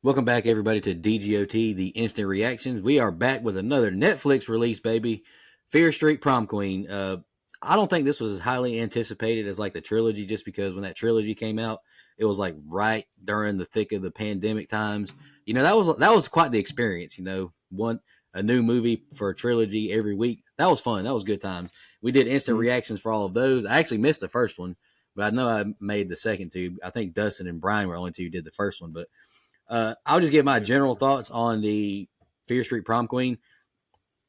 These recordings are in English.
Welcome back, everybody, to DGOT, the Instant Reactions. We are back with another Netflix release, baby. Fear Street Prom Queen. I don't think this was as highly anticipated as like the trilogy, just because when that trilogy came out, it was like right during the thick of the pandemic times. That was quite the experience. A new movie for a trilogy every week. That was fun. That was good times. We did instant Mhm. reactions for all of those. I actually missed the first one, but I know I made the second two. I think Dustin and Brian were only two who did the first one, but I'll just give my general thoughts on the Fear Street Prom Queen.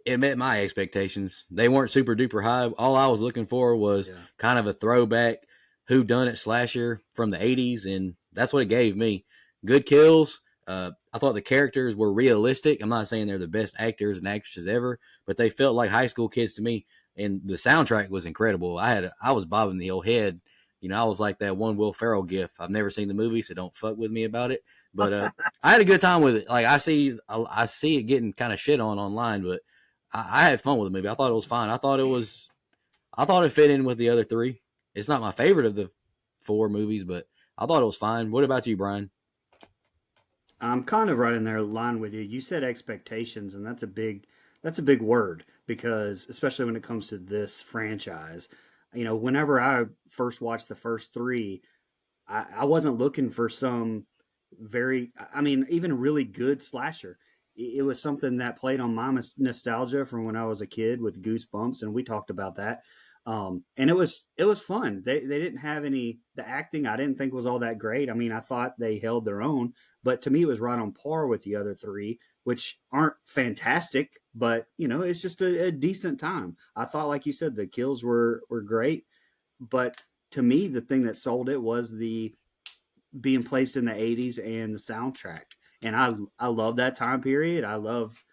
It met my expectations. They weren't super duper high. All I was looking for was Yeah. kind of a throwback who done it slasher from the 80s, and that's what it gave me. Good kills. I thought the characters were realistic. I'm not saying they're the best actors and actresses ever, but they felt like high school kids to me. And the soundtrack was incredible. I was bobbing the old head. I was like that one Will Ferrell gif. I've never seen the movie, so don't fuck with me about it. But I had a good time with it. Like I see it getting kind of shit on online, but I had fun with the movie. I thought it was fine. I thought it fit in with the other three. It's not my favorite of the four movies, but I thought it was fine. What about you, Brian? I'm kind of right in there line with you. You said expectations, and that's a big word because especially when it comes to this franchise, whenever I first watched the first three, I wasn't looking for some I mean, even really good slasher. It was something that played on my nostalgia from when I was a kid with Goosebumps, and we talked about that. And it was fun. They didn't have any the acting. I didn't think was all that great. I mean, I thought they held their own, but to me, it was right on par with the other three, which aren't fantastic, but it's just a decent time. I thought, like you said, the kills were great, but to me, the thing that sold it was the being placed in the 80s and the soundtrack. And I love that time period. I love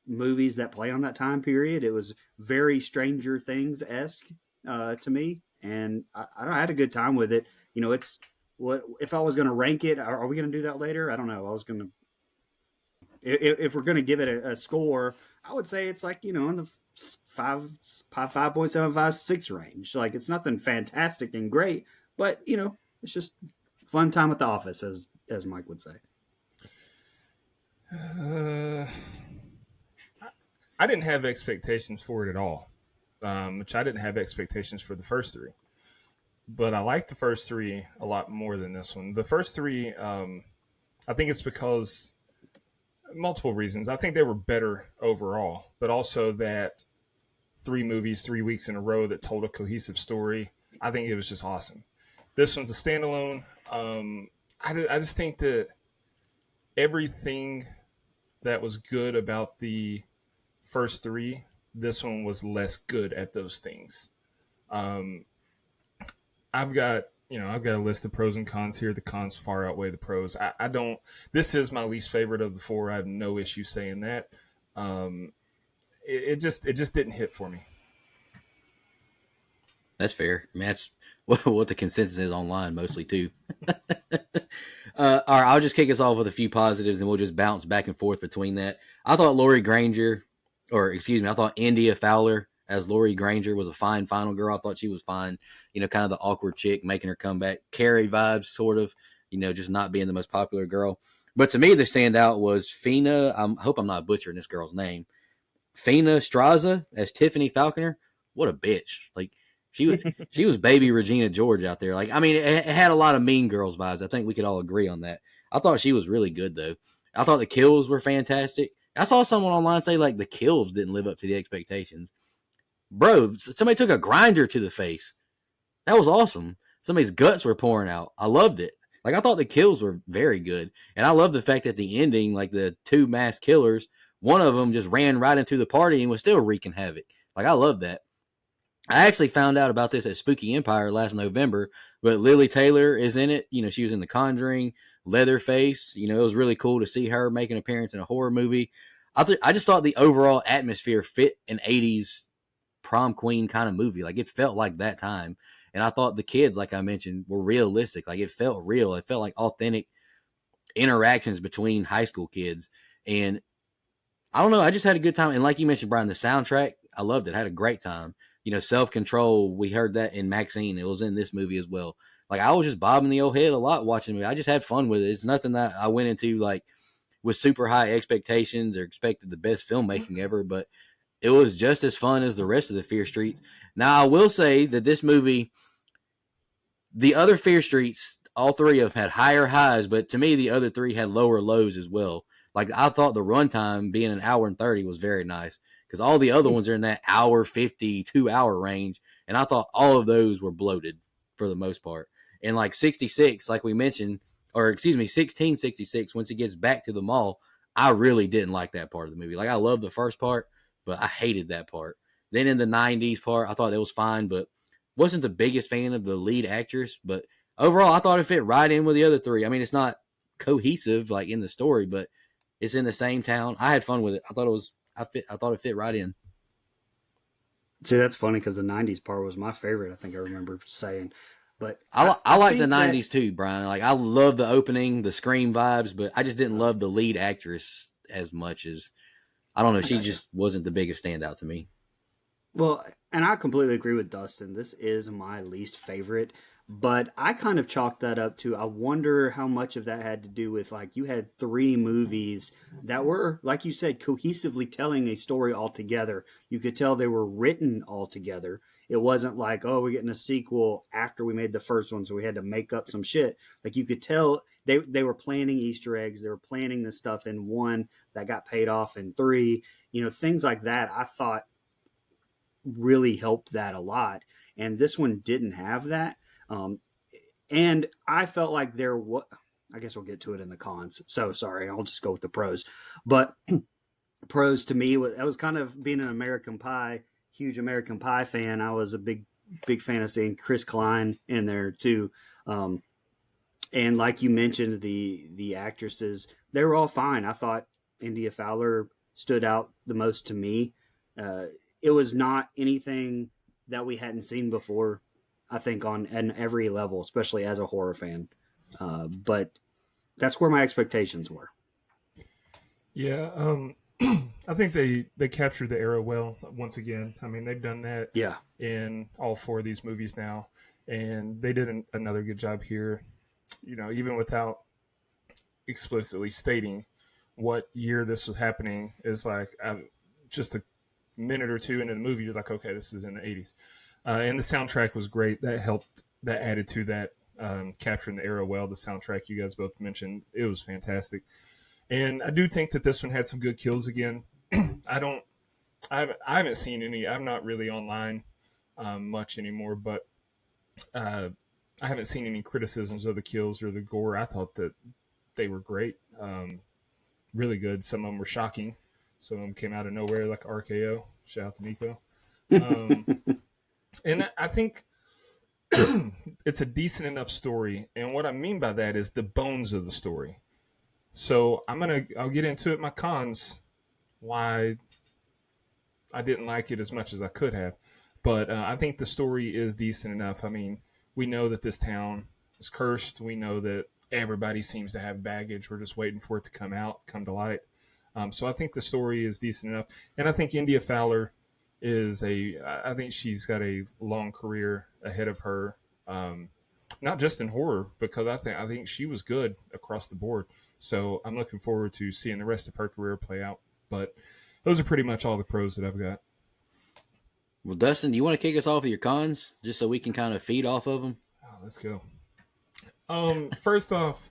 movies that play on that time period. It was very Stranger Things esque to me, and I had a good time with it. It's what if I was going to rank it? Are we going to do that later? I don't know. I was going to if we're going to give it a score, I would say it's like in the 5.75 6 range. Like it's nothing fantastic and great, but it's just fun time at the office, as Mike would say. Uh, I didn't have expectations for it at all, which I didn't have expectations for the first three. But I like the first three a lot more than this one. The first three, I think it's because multiple reasons. I think they were better overall, but also that three movies, 3 weeks in a row that told a cohesive story. I think it was just awesome. This one's a standalone. I just think that everything that was good about the first three, this one was less good at those things. Um, I've got a list of pros and cons here. The cons far outweigh the pros. I don't. This is my least favorite of the four. I have no issue saying that. Um, it just didn't hit for me. That's fair. I mean, that's what the consensus is online mostly too. All right, I'll just kick us off with a few positives, and we'll just bounce back and forth between that. I thought Lori Granger, or excuse me, I thought India Fowler as Lori Granger was a fine final girl. I thought she was fine. Kind of the awkward chick making her comeback, Carrie vibes, sort of. Just not being the most popular girl. But to me, the standout was Fina. I hope I'm not butchering this girl's name. Fina Straza as Tiffany Falconer. What a bitch! Like she was baby Regina George out there. Like I mean, it had a lot of Mean Girls vibes. I think we could all agree on that. I thought she was really good though. I thought the kills were fantastic. I saw someone online say like the kills didn't live up to the expectations. Bro, somebody took a grinder to the face. That was awesome. Somebody's guts were pouring out. I loved it. Like I thought the kills were very good, and I love the fact that the ending, like the two mass killers, one of them just ran right into the party and was still wreaking havoc. Like I love that. I actually found out about this at Spooky Empire last November, but Lily Taylor is in it. She was in The Conjuring, Leatherface. It was really cool to see her make an appearance in a horror movie. I just thought the overall atmosphere fit an 80s prom queen kind of movie. Like it felt like that time. And I thought the kids, like I mentioned, were realistic. Like it felt real. It felt like authentic interactions between high school kids. And I don't know. I just had a good time. And like you mentioned, Brian, the soundtrack, I loved it. I had a great time. Self control. We heard that in Maxine. It was in this movie as well. Like I was just bobbing the old head a lot watching the movie. I just had fun with it. It's nothing that I went into like with super high expectations or expected the best filmmaking ever, but it was just as fun as the rest of the Fear Streets. Now, I will say that this movie, the other Fear Streets, all three of them had higher highs, but to me, the other three had lower lows as well. Like, I thought the runtime being an hour and 30 was very nice because all the other ones are in that hour 50, 2 hour range. And I thought all of those were bloated for the most part. And like 66, like we mentioned, or excuse me, 1666, once it gets back to the mall, I really didn't like that part of the movie. Like, I love the first part, but I hated that part. Then in the 90s part, I thought it was fine, but wasn't the biggest fan of the lead actress. But overall, I thought it fit right in with the other three. I mean, it's not cohesive like in the story, but it's in the same town. I had fun with it. I thought it was. I thought it fit right in. See, that's funny because the '90s part was my favorite. I think I remember saying, but I I like the think that '90s too, Brian. Like, I love the opening, the Scream vibes, but I just didn't love the lead actress as much as I don't know. I She gotcha. just wasn't the biggest standout to me. Well, and I completely agree with Dustin. This is my least favorite, but I kind of chalked that up to I wonder how much of that had to do with like you had three movies that were, like you said, cohesively telling a story all together. You could tell they were written all together. It wasn't like, oh, we're getting a sequel after we made the first one, so we had to make up some shit. Like you could tell they were planning Easter eggs, they were planning this stuff in one that got paid off in three, things like that. I thought really helped that a lot. And this one didn't have that. Um, and I felt like there was, I guess we'll get to it in the cons. So sorry, I'll just go with the pros. But pros to me was that was kind of being an American Pie, huge American Pie fan. I was a big fan of seeing Chris Klein in there too. Um, and like you mentioned, the actresses they were all fine. I thought India Fowler stood out the most to me. Uh, it was not anything that we hadn't seen before. I think on every level, especially as a horror fan. But that's where my expectations were. Yeah, I think they captured the era well once again. I mean, they've done that Yeah. in all four of these movies now, and they did another good job here. Even without explicitly stating what year this was happening, is like just a minute or two into the movie, you're like, okay, this is in the 80s. And the soundtrack was great. That helped. That added to that, capturing the era well. The soundtrack you guys both mentioned, it was fantastic. And I do think that this one had some good kills again. I don't. I haven't seen any. I'm not really online much anymore, but uh, I haven't seen any criticisms of the kills or the gore. I thought that they were great, really good. Some of them were shocking. Some of them came out of nowhere, like RKO. Shout out to Nico. Um, and I think it's a decent enough story. And what I mean by that is the bones of the story. So I'll get into it. My cons, why I didn't like it as much as I could have, but I think the story is decent enough. I mean, we know that this town is cursed. We know that everybody seems to have baggage. We're just waiting for it to come to light. So I think the story is decent enough, and I think India Fowler I think she's got a long career ahead of her. Not just in horror, because I think she was good across the board. So I'm looking forward to seeing the rest of her career play out. But those are pretty much all the pros that I've got. Well, Dustin, do you want to kick us off with your cons just so we can kind of feed off of them? Oh, let's go. First off,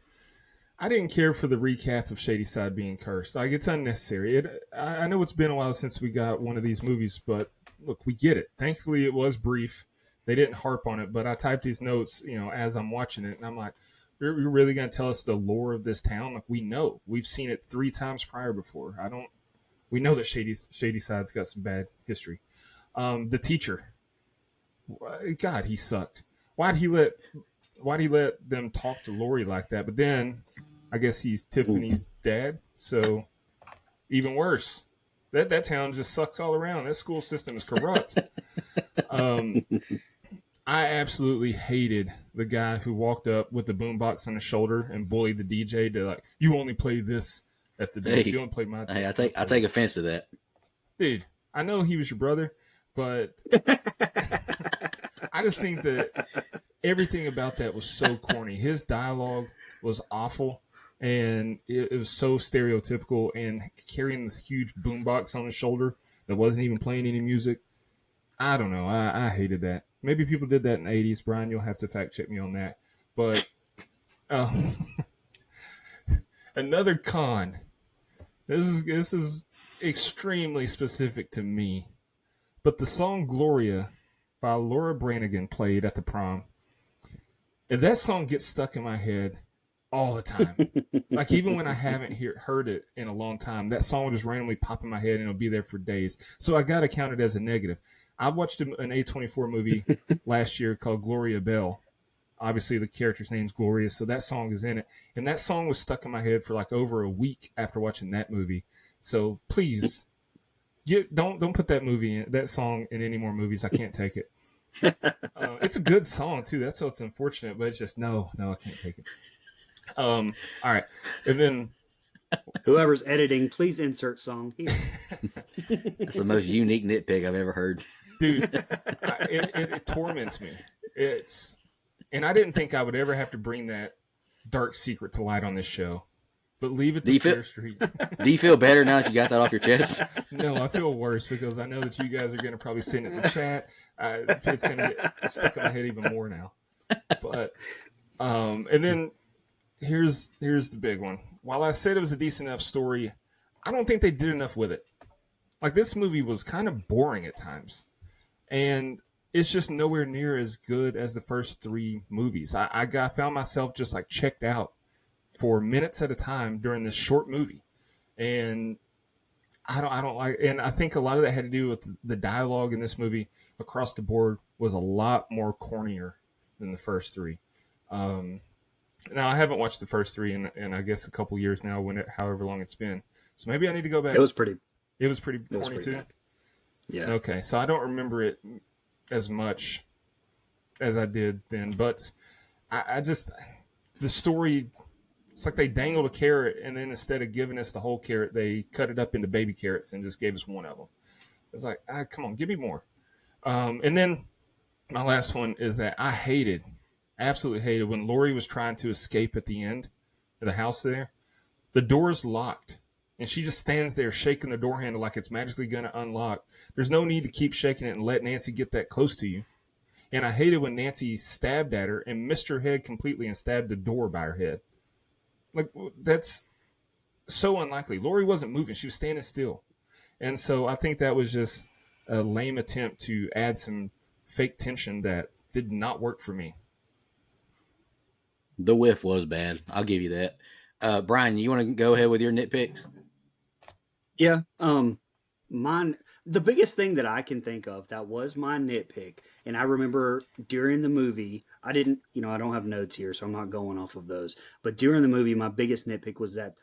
I didn't care for the recap of Shady Side being cursed. Like, it's unnecessary. I know it's been a while since we got one of these movies, but look, we get it. Thankfully, it was brief. They didn't harp on it, but I typed these notes, as I'm watching it, and I'm like, you're really going to tell us the lore of this town? Like, we know. We've seen it 3 times prior before. We know that Shady Side's got some bad history. The teacher, God, he sucked. Why'd he let them talk to Lori like that? But then, I guess he's Ooh. Tiffany's dad, so even worse. That town just sucks all around. That school system is corrupt. Um, I absolutely hated the guy who walked up with the boombox on his shoulder and bullied the DJ to like, you only play this at the dance. You Hey, don't play my hey, tape. You don't I play take this. offense to that. Dude, I know he was your brother, but I just think that everything about that was so corny. His dialogue was awful. and it was so stereotypical. And carrying this huge boombox on his shoulder that wasn't even playing any music. I don't know. I hated that. Maybe people did that in the 80s. Brian, you'll have to fact check me on that. But uh, another con. This is extremely specific to me. But the song Gloria by Laura Branigan played at the prom. And that song gets stuck in my head all the time. Like, even when I haven't heard it in a long time, that song will just randomly pop in my head and it'll be there for days. So I got to count it as a negative. I watched an A24 movie last year called Gloria Bell. Obviously, the character's name's Gloria, so that song is in it. And that song was stuck in my head for like over a week after watching that movie. So please, don't put that song in any more movies. I can't take it. It's a good song too. That's what's unfortunate, but it's just no, I can't take it. All right, and then Whoever's editing, please insert song here. That's the most unique nitpick I've ever heard. Dude, it torments me. And I didn't think I would ever have to bring that dark secret to light on this show. But leave it to Fear Street. Do you feel better now that you got that off your chest? No, I feel worse because I know that you guys are going to probably send it in the chat. It's going to get stuck in my head even more now. But and then here's the big one. While I said it was a decent enough story, I don't think they did enough with it. Like, this movie was kind of boring at times, and it's just nowhere near as good as the first three movies. I found myself just like checked out for minutes at a time during this short movie, and I don't like. And I think a lot of that had to do with the dialogue in this movie across the board was a lot more cornier than the first three. Now, I haven't watched the first three in I guess a couple years now, however long it's been. So maybe I need to go back. It was pretty corny too. bad. Yeah. Okay, so I don't remember it as much as I did then, but I just, the story, it's like they dangled a carrot, and then instead of giving us the whole carrot, they cut it up into baby carrots and just gave us one of them. It's like, come on, give me more. And then my last one is that I absolutely hated when Lori was trying to escape at the end of the house there. The door's locked, and she just stands there shaking the door handle like it's magically going to unlock. There's no need to keep shaking it and let Nancy get that close to you. And I hated when Nancy stabbed at her and missed her head completely and stabbed the door by her head. Like, that's so unlikely. Lori wasn't moving. She was standing still. And so I think that was just a lame attempt to add some fake tension that did not work for me. The whiff was bad. I'll give you that. Brian, you want to go ahead with your nitpicks? Yeah. Mine, the biggest thing that I can think of that was my nitpick, and I remember during the movie, I don't have notes here, so I'm not going off of those. But during the movie, my biggest nitpick was that,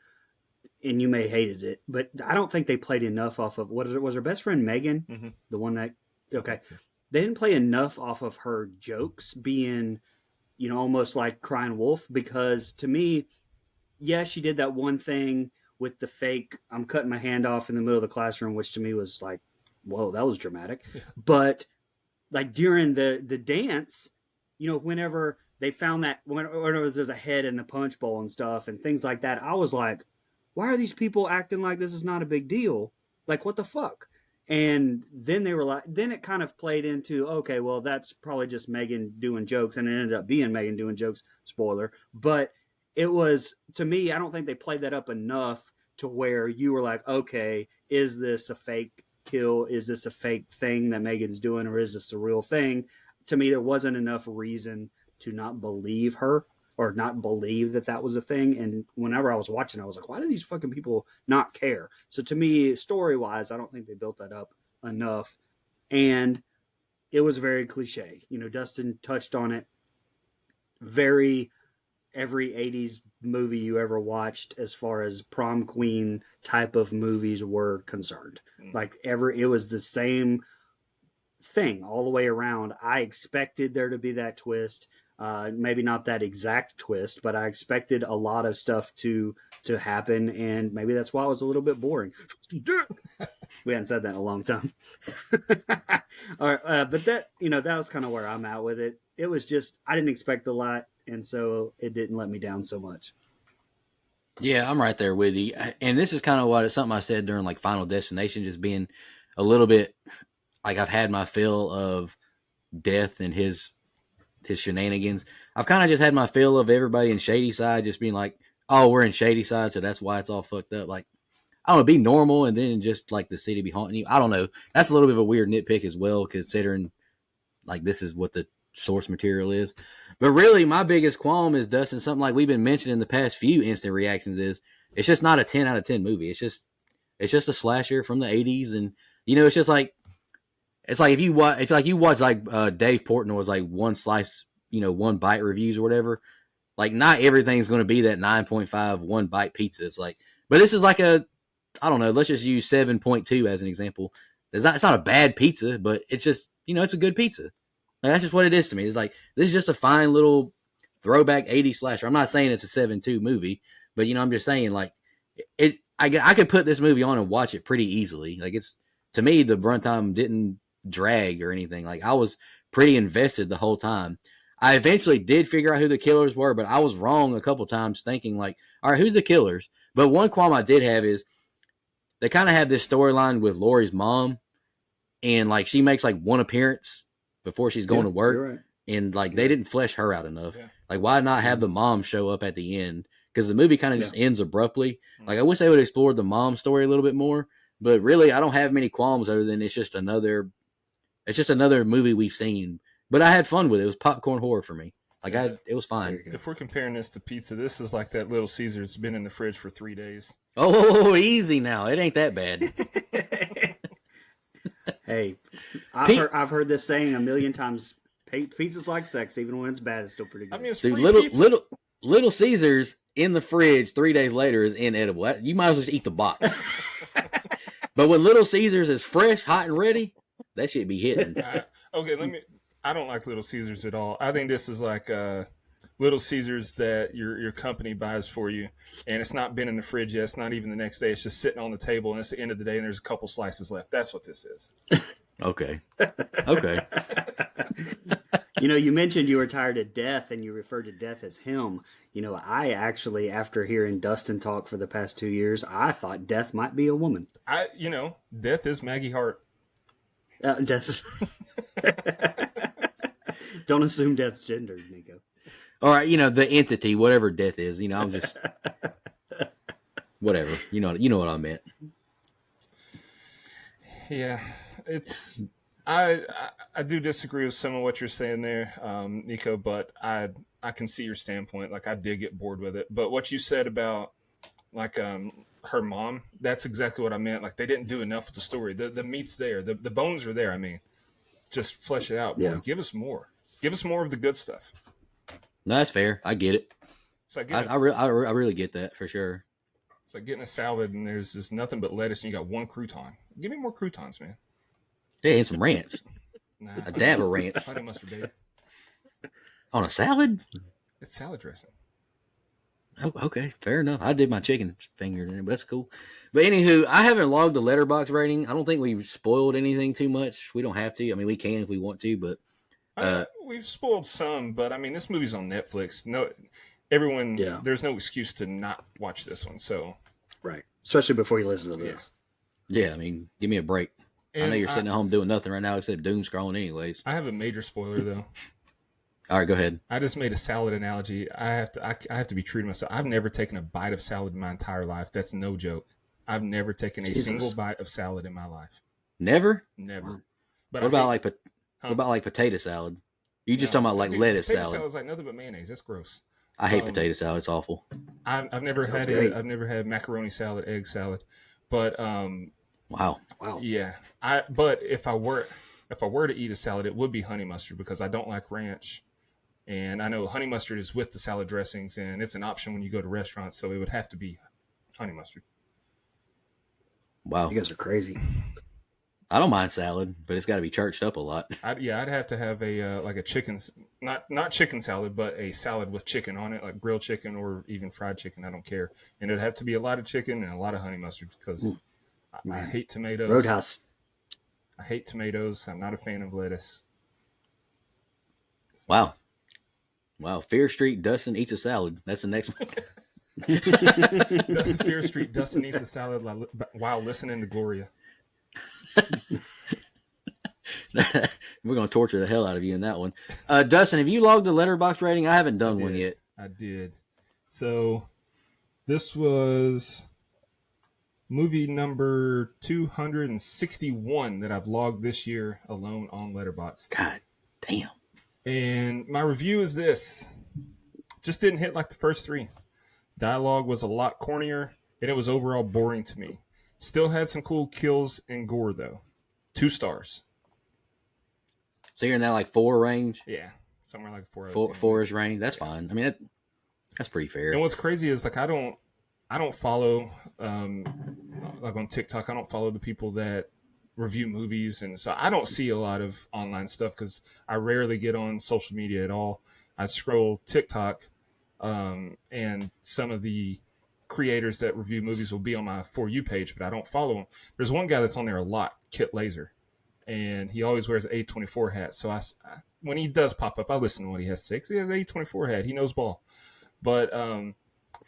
and you may hated it, but I don't think they played enough off of was her best friend Megan, Mm-hmm. the one that they didn't play enough off of her jokes being, almost like crying wolf, because to me, yeah, she did that one thing with the fake I'm cutting my hand off in the middle of the classroom, which to me was like, whoa, that was dramatic. Yeah. But like during the dance, whenever they found that whenever there's a head in the punch bowl and stuff and things like that, I was like, why are these people acting like this is not a big deal? Like, what the fuck? And then then it kind of played into, okay, well, that's probably just Megan doing jokes, and it ended up being Megan doing jokes. Spoiler. But it was, to me, I don't think they played that up enough to where you were like, okay, is this a fake kill? Is this a fake thing that Megan's doing, or is this a real thing? To me, there wasn't enough reason to not believe her or not believe that was a thing. And whenever I was watching, I was like, why do these fucking people not care? So to me, story-wise, I don't think they built that up enough. And it was very cliche. Dustin touched on it. Every 80s movie you ever watched as far as prom queen type of movies were concerned. Like, it was the same thing all the way around. I expected there to be that twist. Maybe not that exact twist, but I expected a lot of stuff to happen, and maybe that's why it was a little bit boring. We hadn't said that in a long time. All right, but that was kind of where I'm at with it. It was just, I didn't expect a lot, and so it didn't let me down so much. Yeah, I'm right there with you. And this is kind of what something I said during like Final Destination, just being a little bit like I've had my fill of Death and his shenanigans. I've kind of just had my fill of everybody in Shady Side just being like, oh, we're in Shady Side, so that's why it's all fucked up. Like, I don't know, be normal and then just like the city be haunting you. I don't know. That's a little bit of a weird nitpick as well, considering like this is what the source material is. But really, my biggest qualm is Dustin. Something like we've been mentioning in the past few instant reactions is it's just not a 10 out of 10 movie. It's just a slasher from the '80s, and it's just like it's like if you watch if like you watch like Dave Portnoy's like one slice, one bite reviews or whatever. Like not everything's going to be that 9.5 one bite pizza. It's like, but this is like a I don't know. Let's just use 7.2 as an example. It's not a bad pizza, but it's just it's a good pizza. Like, that's just what it is to me. It's like this is just a fine little throwback '80s slasher. I'm not saying it's a 7.2 movie, but I'm just saying like it. I could put this movie on and watch it pretty easily. Like it's to me the runtime didn't drag or anything. Like I was pretty invested the whole time. I eventually did figure out who the killers were, but I was wrong a couple times thinking like, all right, who's the killers? But one qualm I did have is they kind of have this storyline with Lori's mom, and like she makes like one appearance before she's going to work, You're right. and like they didn't flesh her out enough. Yeah. Like why not have the mom show up at the end? Because the movie kind of just ends abruptly. Like I wish they would explore the mom story a little bit more. But really, I don't have many qualms other than it's just another movie we've seen. But I had fun with it. It was popcorn horror for me. Like it was fine. If we're comparing this to pizza, this is like that Little Caesars. It's been in the fridge for 3 days. Oh, easy now. It ain't that bad. Hey, I've heard this saying a million times. Pizza's like sex, even when it's bad, it's still pretty good. I mean, it's Dude, free pizza. Little Caesars in the fridge 3 days later is inedible. You might as well just eat the box. But when Little Caesars is fresh, hot, and ready, that shit be hitting. Okay, I don't like Little Caesars at all. I think this is like Little Caesars that your company buys for you, and it's not been in the fridge yet. It's not even the next day. It's just sitting on the table, and it's the end of the day, and there's a couple slices left. That's what this is. Okay. You mentioned you were tired of Death, and you referred to Death as him. I actually, after hearing Dustin talk for the past 2 years, I thought Death might be a woman. Death is Maggie Hart. Death is... Don't assume Death's gender, Nico. All right, the entity, whatever Death is, I'm just whatever. You know what I meant. Yeah, it's I do disagree with some of what you're saying there, Nico, but I can see your standpoint. Like I did get bored with it, but what you said about like her mom, that's exactly what I meant. Like they didn't do enough with the story. The meat's there, the bones are there. I mean, just flesh it out. Yeah. Boy, give us more. Give us more of the good stuff. No, that's fair. I get it. It's like I really get that for sure. It's like getting a salad and there's just nothing but lettuce and you got one crouton. Give me more croutons, man. Yeah, and some ranch. Nah, A dab of ranch. honey mustard, baby. On a salad? It's salad dressing. Oh, okay, fair enough. I did my chicken finger in it, but that's cool. But anywho, I haven't logged the letterbox rating. I don't think we've spoiled anything too much. We don't have to. I mean, we can if we want to, but We've spoiled some, but I mean, this movie's on Netflix. No, everyone. Yeah. There's no excuse to not watch this one. So, Right. Especially before you listen to this. yeah, I mean, give me a break. I know you're sitting at home doing nothing right now except doom scrolling, anyways. I have a major spoiler though. All right, go ahead. I just made a salad analogy. I have to be true to myself. I've never taken a bite of salad in my entire life. That's no joke. I've never taken a single bite of salad in my life. Never. But What about like potato salad? You just talking about like lettuce potato salad? Salad's like nothing but mayonnaise. That's gross. I hate potato salad. It's awful. I've never had great. I've never had macaroni salad, egg salad, but Wow. yeah. But if I were to eat a salad, it would be honey mustard because I don't like ranch, and I know honey mustard is with the salad dressings, and it's an option when you go to restaurants, so it would have to be honey mustard. Wow. You guys are crazy. I don't mind salad, but it's got to be churched up a lot. I'd have to have a like a chicken, not chicken salad, but a salad with chicken on it, like grilled chicken or even fried chicken. I don't care, and it'd have to be a lot of chicken and a lot of honey mustard because I hate tomatoes. Roadhouse. I hate tomatoes. I'm not a fan of lettuce. Wow. Fear Street, Dustin eats a salad. That's the next one. Fear Street. Dustin eats a salad while listening to Gloria. We're gonna torture the hell out of you in that one. Dustin, have you logged a letterbox rating? I haven't done one yet. I did. So this was movie number 261 that I've logged this year alone on Letterboxd. God damn. And my review is this. Just didn't hit like the first three. Dialogue was a lot cornier, and it was overall boring to me. Still had some cool kills and gore, though. 2 stars. So you're in that like 4 range? Yeah, somewhere like 4. 4-ish range. That's fine. I mean, that's pretty fair. And what's crazy is like I don't follow like on TikTok. I don't follow the people that review movies, and so I don't see a lot of online stuff because I rarely get on social media at all. I scroll TikTok, and some of the creators that review movies will be on my For You page, but I don't follow them. There's one guy that's on there a lot, Kit Laser, and he always wears an A24 hat. So when he does pop up, I listen to what he has to say. 'Cause he has an A24 hat. He knows ball. But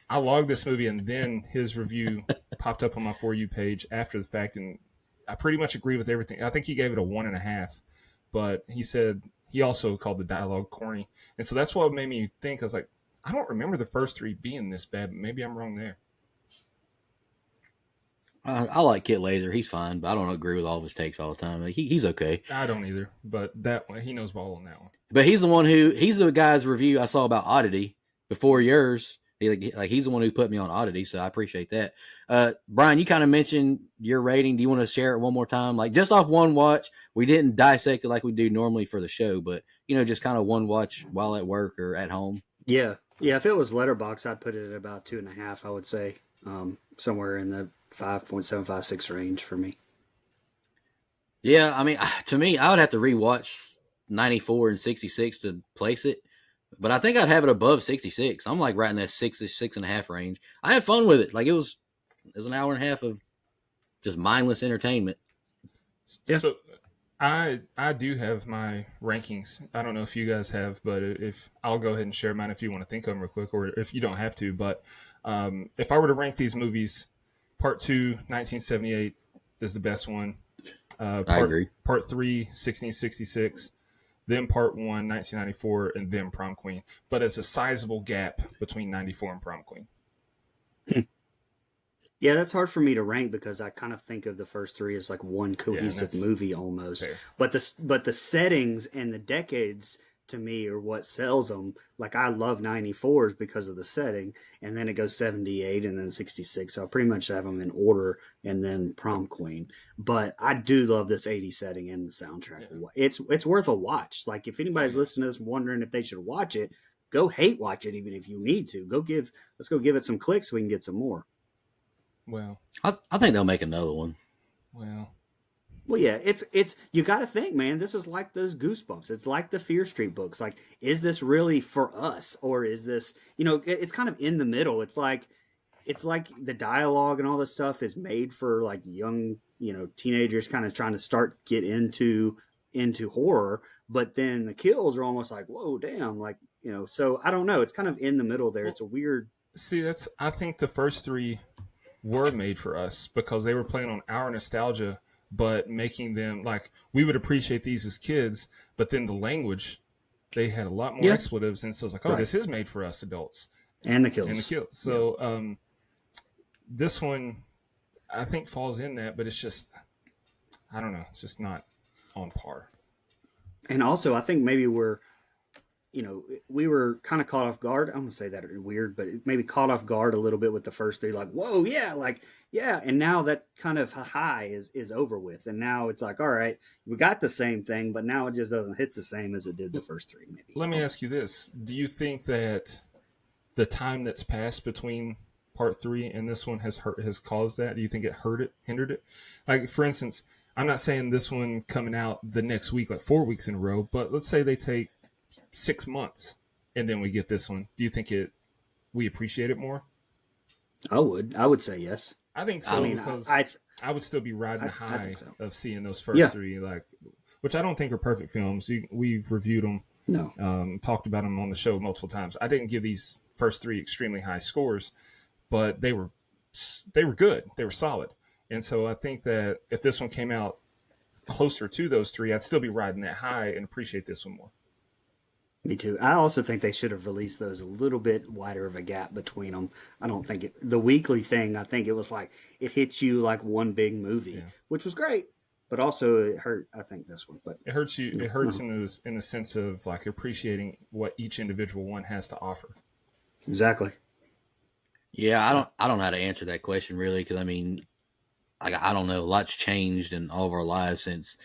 I logged this movie, and then his review popped up on my For You page after the fact, and I pretty much agree with everything. I think he gave it a 1.5, but he said he also called the dialogue corny. And so that's what made me think. I was like, I don't remember the first 3 being this bad, but maybe I'm wrong there. I like Kit Laser. He's fine, but I don't agree with all of his takes all the time. Like, he's okay. I don't either, but that one, he knows ball on that one. But he's the guy's review I saw about Oddity before yours. He's the one who put me on Oddity, so I appreciate that. Brian, you kind of mentioned your rating. Do you want to share it one more time? Like, just off one watch, we didn't dissect it like we do normally for the show, but, just kind of one watch while at work or at home. Yeah. If it was Letterbox, I'd put it at about 2.5, I would say. Somewhere in the 5.756 range for me. Yeah, I mean, to me, I would have to rewatch 94 and 66 to place it. But I think I'd have it above 66. I'm like right in that 6.5 range. I had fun with it. Like it was an hour and a half of just mindless entertainment. Yeah. So I do have my rankings. I don't know if you guys have, but if I'll go ahead and share mine if you want to think of them real quick, or if you don't have to. But if I were to rank these movies, Part 2, 1978 is the best one. I agree. Part 3, 1666. Then Part 1, 1994, and then Prom Queen. But it's a sizable gap between 94 and Prom Queen. Yeah, that's hard for me to rank because I kind of think of the first 3 as like one cohesive movie almost. Fair. But the settings and the decades to me are what sells them. Like I love 94s because of the setting, and then it goes 78 and then 66. So I pretty much have them in order, and then Prom Queen. But I do love this 80 setting and the soundtrack. Yeah. It's worth a watch. Like if anybody's listening to this wondering if they should watch it, go hate watch it even if you need to. Let's go give it some clicks so we can get some more. Well, I think they'll make another one. Well, yeah, it's you got to think, man. This is like those Goosebumps. It's like the Fear Street books. Like, is this really for us, or is this? It's kind of in the middle. It's like the dialogue and all this stuff is made for like young, teenagers, kind of trying to get into horror. But then the kills are almost like, whoa, damn, like So I don't know. It's kind of in the middle there. It's a weird. See, I think the first 3 were made for us because they were playing on our nostalgia, but making them like we would appreciate these as kids, but then the language, they had a lot more expletives, and so it's like, this is made for us adults. And the kills. So this one I think falls in that, but it's just, I don't know, it's just not on par. And also I think maybe we were kind of caught off guard. I'm gonna say that weird, but maybe caught off guard a little bit with the first 3. Like, whoa, yeah, like, yeah. And now that kind of high is over with, and now it's like, all right, we got the same thing, but now it just doesn't hit the same as it did the first 3. Maybe. Let me ask you this: do you think that the time that's passed between Part 3 and this one has caused that? Do you think it hindered it? Like, for instance, I'm not saying this one coming out the next week, like 4 weeks in a row, but let's say they take 6 months and then we get this one. Do you think we appreciate it more? I would say yes. I think so. Because I would still be riding the high of seeing those first 3, like, which I don't think are perfect films. We've reviewed them, talked about them on the show multiple times. I didn't give these first 3 extremely high scores, but they were good. They were solid. And so I think that if this one came out closer to those three, I'd still be riding that high and appreciate this one more. Me too. I also think they should have released those a little bit wider of a gap between them. I don't think the weekly thing, I think it was like it hits you like one big movie, Yeah. which was great, but also it hurt, I think, this one. But It hurts you. It hurts no. in the sense of like appreciating what each individual one has to offer. Exactly. Yeah, I don't know how to answer that question really, because I mean, like I don't know, a lot's changed in all of our lives since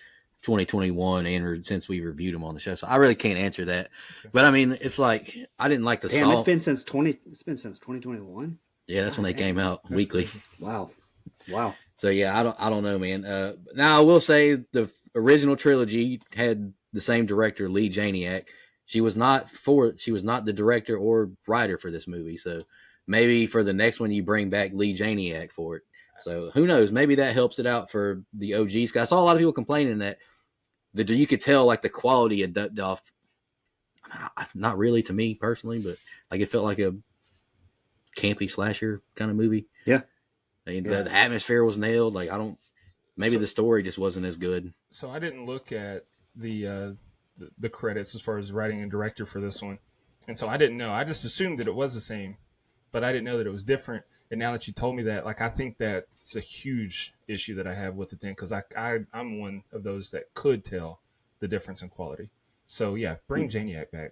2021 and since we reviewed them on the show, so I really can't answer that. Okay. But I mean, it's like I didn't like the Damn, salt. it's been since 2021. Yeah, that's when they came out That's weekly. crazy. Wow. So yeah, I don't know, man. Now I will say the original trilogy had the same director, Lee Janiak. She was not the director or writer for this movie. So maybe for the next one you bring back Lee Janiak for it. So who knows? Maybe that helps it out for the OGs. Cause I saw a lot of people complaining that you could tell like the quality had ducked off. Not really to me personally, but like it felt like a campy slasher kind of movie. Yeah. I mean, Yeah. the atmosphere was nailed. Like maybe the story just wasn't as good. So I didn't look at the credits as far as writing and director for this one, and so I didn't know. I just assumed that it was the same, but I didn't know that it was different. And now that you told me that, like I think that's a huge issue that I have with it then, because I'm one of those that could tell the difference in quality. So yeah, bring Janiak back.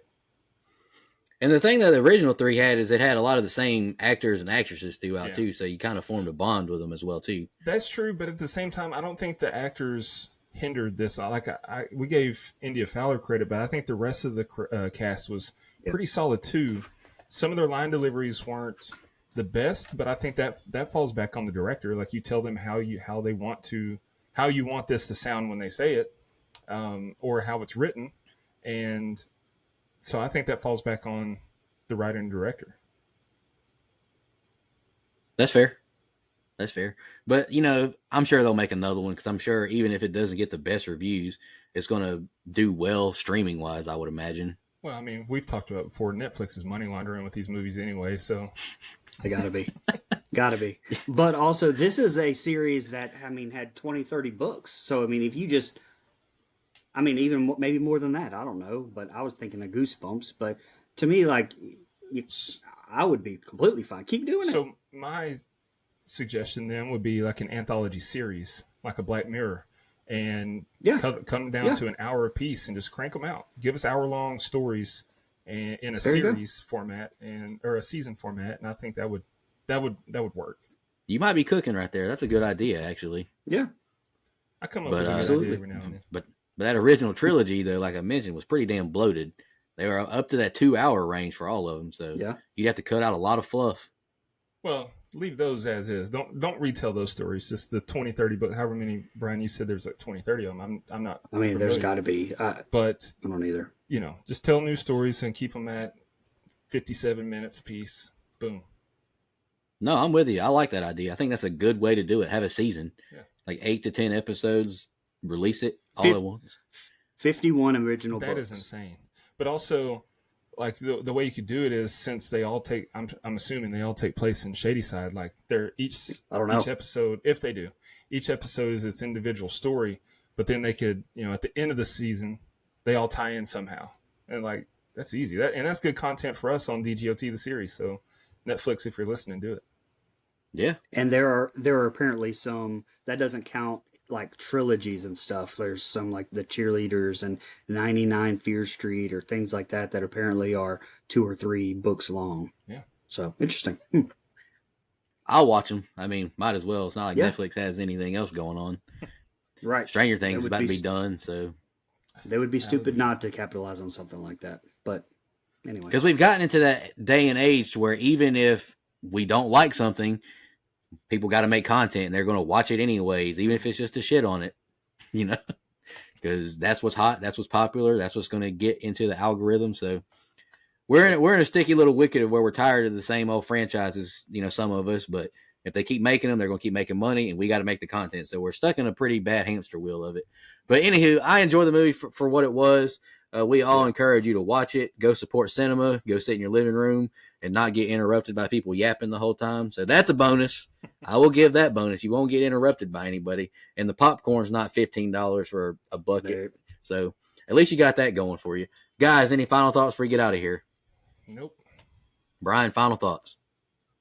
And the thing that the original three had is it had a lot of the same actors and actresses throughout Yeah. too, so you kind of formed a bond with them as well too. That's true, but at the same time, I don't think the actors hindered this. Like we gave India Fowler credit, but I think the rest of the cast was pretty solid too. Some of their line deliveries weren't the best, but I think that falls back on the director. Like you tell them how you want this to sound when they say it, or how it's written, and so I think that falls back on the writer and director. That's fair. That's fair. But I'm sure they'll make another one because I'm sure even if it doesn't get the best reviews, it's going to do well streaming wise, I would imagine. Well, I mean, we've talked about before. Netflix is money laundering with these movies anyway, so They gotta be. Gotta be. But also, this is a series that, I mean, had 20, 30 books. So, I mean, if you just, I mean, even maybe more than that, I don't know. But I was thinking of Goosebumps. But to me, like, I would be completely fine. Keep doing it. So my suggestion then would be like an anthology series, like a Black Mirror, and come down to an hour a piece and just crank them out. Give us hour-long stories in a series format or a season format, and I think that would work. You might be cooking right there. That's a good idea, actually. Yeah. I come up with a good idea every now and then. But that original trilogy, though, like I mentioned, was pretty damn bloated. They were up to that 2-hour range for all of them, so you'd have to cut out a lot of fluff. Well, leave those as is. Don't retell those stories. Just the 20, 30 books, however many, Brian, you said there's like 20, 30 of them. I'm not I mean, familiar. there's got to be. But I don't either. Just tell new stories and keep them at 57 minutes a piece. Boom. No, I'm with you. I like that idea. I think that's a good way to do it. Have a season. Yeah. Like 8 to 10 episodes, release it all at once. 51 original books. That is insane. But also, like the way you could do it is, since they all take, I'm assuming they all take place in Shadyside. Like they're each episode, if they do, each episode is its individual story. But then they could, at the end of the season, they all tie in somehow, and like that's easy. That's good content for us on DGOT the series. So Netflix, if you're listening, do it. Yeah. And there are apparently some that doesn't count like trilogies and stuff. There's some like the Cheerleaders and 99 Fear Street or things like that apparently are 2 or 3 books long. Yeah. So interesting. I'll watch them. I mean, might as well. It's not like Netflix has anything else going on. Right. Stranger Things is about to be done, so they would be stupid not to capitalize on something like that. But anyway, because we've gotten into that day and age where even if we don't like something, people got to make content and they're going to watch it anyways, even if it's just a shit on it, because that's what's hot, that's what's popular, that's what's going to get into the algorithm. So we're in a sticky little wicket of where we're tired of the same old franchises, some of us, but if they keep making them, they're going to keep making money and we got to make the content. So we're stuck in a pretty bad hamster wheel of it. But anywho, I enjoyed the movie for what it was. We all Yeah. encourage you to watch it. Go support cinema. Go sit in your living room and not get interrupted by people yapping the whole time. So that's a bonus. I will give that bonus. You won't get interrupted by anybody. And the popcorn's not $15 for a bucket. Nope. So at least you got that going for you. Guys, any final thoughts before you get out of here? Nope. Brian, final thoughts.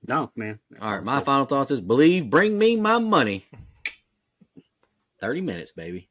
No, man. All right, my final thoughts is bring me my money. 30 minutes, baby.